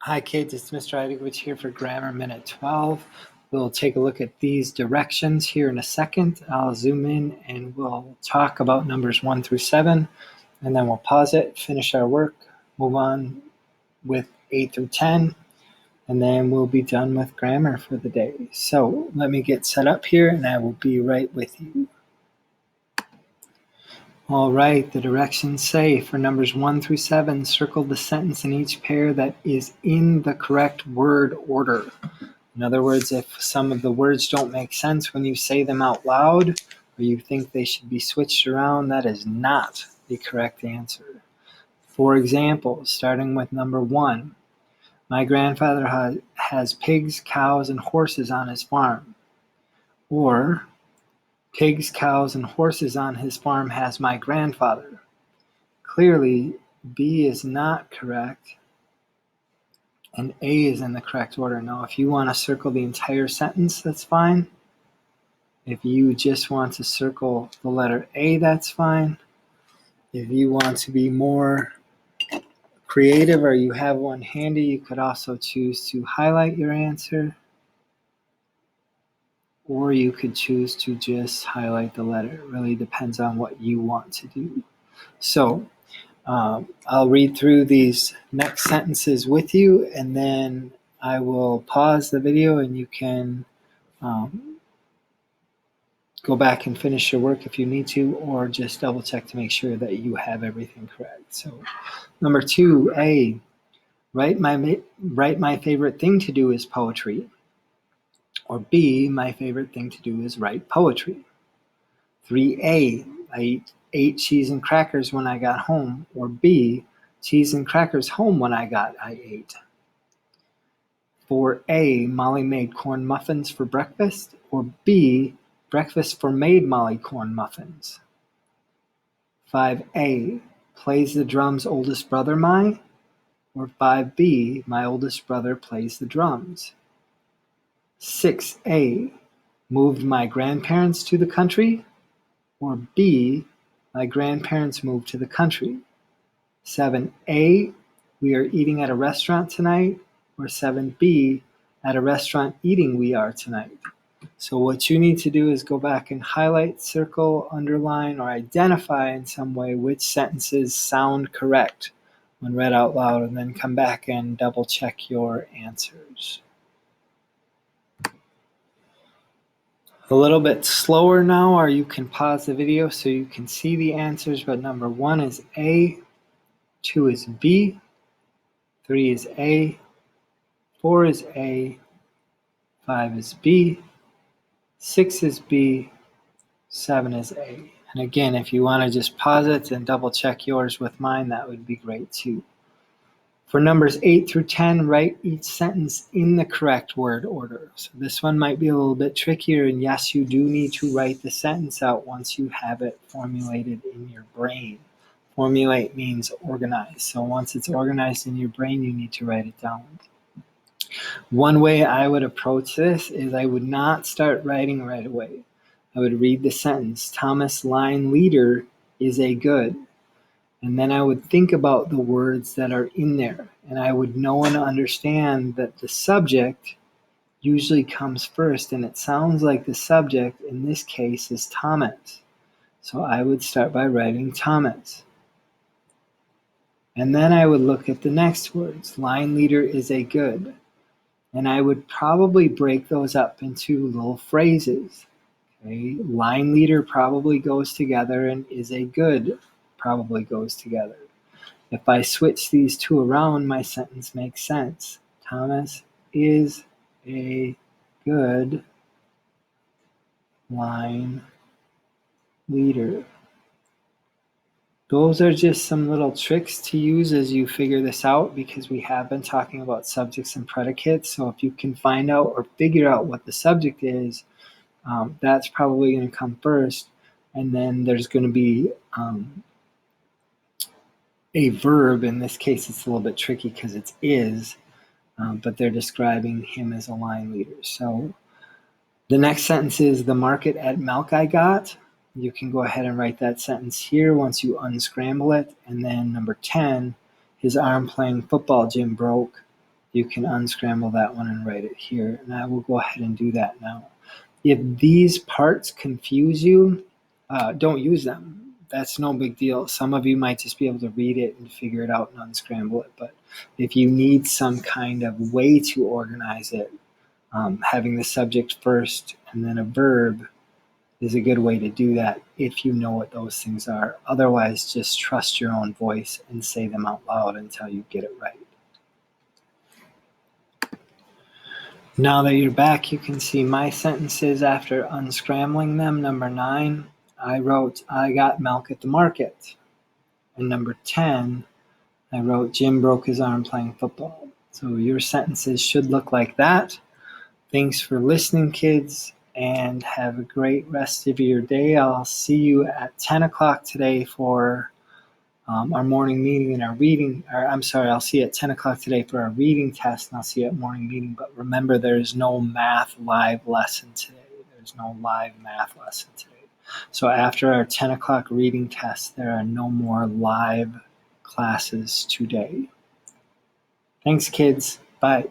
Hi kids, it's Mr. Idegwich here for Grammar Minute 12. We'll take a look at these directions here in a second. I'll zoom in and we'll talk about numbers 1 through 7, and then we'll pause it, finish our work, move on with 8 through 10, and then we'll be done with grammar for the day. So let me get set up here and I will be right with you. All right, the directions say for numbers 1 through 7, circle the sentence in each pair that is in the correct word order. In other words, if some of the words don't make sense when you say them out loud, or you think they should be switched around, that is not the correct answer. For example, starting with number 1, my grandfather has pigs, cows, and horses on his farm. Or, pigs, cows, and horses on his farm has my grandfather. Clearly, B is not correct, and A is in the correct order. Now, if you want to circle the entire sentence, that's fine. If you just want to circle the letter A, that's fine. If you want to be more creative or you have one handy, you could also choose to highlight your answer, or you could choose to just highlight the letter. It really depends on what you want to do. So I'll read through these next sentences with you, and then I will pause the video and you can go back and finish your work if you need to, or just double check to make sure that you have everything correct. So number 2A, write my favorite thing to do is poetry. Or B, my favorite thing to do is write poetry. 3A, I ate cheese and crackers when I got home. Or B, cheese and crackers home when I ate. 4A, Molly made corn muffins for breakfast. Or B, breakfast for made Molly corn muffins. 5A, plays the drums oldest brother my? Or 5B, my oldest brother plays the drums. 6A, moved my grandparents to the country? Or B, my grandparents moved to the country. 7A, we are eating at a restaurant tonight? Or 7B, at a restaurant eating we are tonight? So what you need to do is go back and highlight, circle, underline, or identify in some way which sentences sound correct when read out loud, and then come back and double check your answers. A little bit slower now, or you can pause the video so you can see the answers, but number 1 is A, 2 is B, 3 is A, 4 is A, 5 is B, 6 is B, 7 is A. And again, if you want to just pause it and double check yours with mine, that would be great too. For numbers 8 through 10, write each sentence in the correct word order. So this one might be a little bit trickier, and yes, you do need to write the sentence out once you have it formulated in your brain. Formulate means organize. So once it's organized in your brain, you need to write it down. One way I would approach this is I would not start writing right away. I would read the sentence, Thomas line leader is a good. And then I would think about the words that are in there. And I would know and understand that the subject usually comes first. And it sounds like the subject in this case is Thomas. So I would start by writing Thomas. And then I would look at the next words. Line leader is a good. And I would probably break those up into little phrases. Okay? Line leader probably goes together, and is a good probably goes together. If I switch these two around, my sentence makes sense. Thomas is a good line leader. Those are just some little tricks to use as you figure this out, because we have been talking about subjects and predicates. So if you can find out or figure out what the subject is, that's probably going to come first. And then there's going to be a verb. In this case, it's a little bit tricky because it's is, but they're describing him as a line leader. So the next sentence is the market at milk I got. You can go ahead and write that sentence here once you unscramble it. And then number 10, his arm playing football gym broke. you can unscramble that one and write it here. And I will go ahead and do that now. If these parts confuse you, don't use them. That's no big deal. Some of you might just be able to read it and figure it out and unscramble it. But if you need some kind of way to organize it, having the subject first and then a verb is a good way to do that if you know what those things are. Otherwise, just trust your own voice and say them out loud until you get it right. Now that you're back, you can see my sentences after unscrambling them. Number 9, I wrote, I got milk at the market. And number 10, I wrote, Jim broke his arm playing football. So your sentences should look like that. Thanks for listening, kids, and have a great rest of your day. I'll see you at 10 o'clock today for our morning meeting and our reading. I'll see you at 10 o'clock today for our reading test, and I'll see you at morning meeting. But remember, there's no math live lesson today. There's no live math lesson today. So after our 10 o'clock reading test, there are no more live classes today. Thanks, kids. Bye.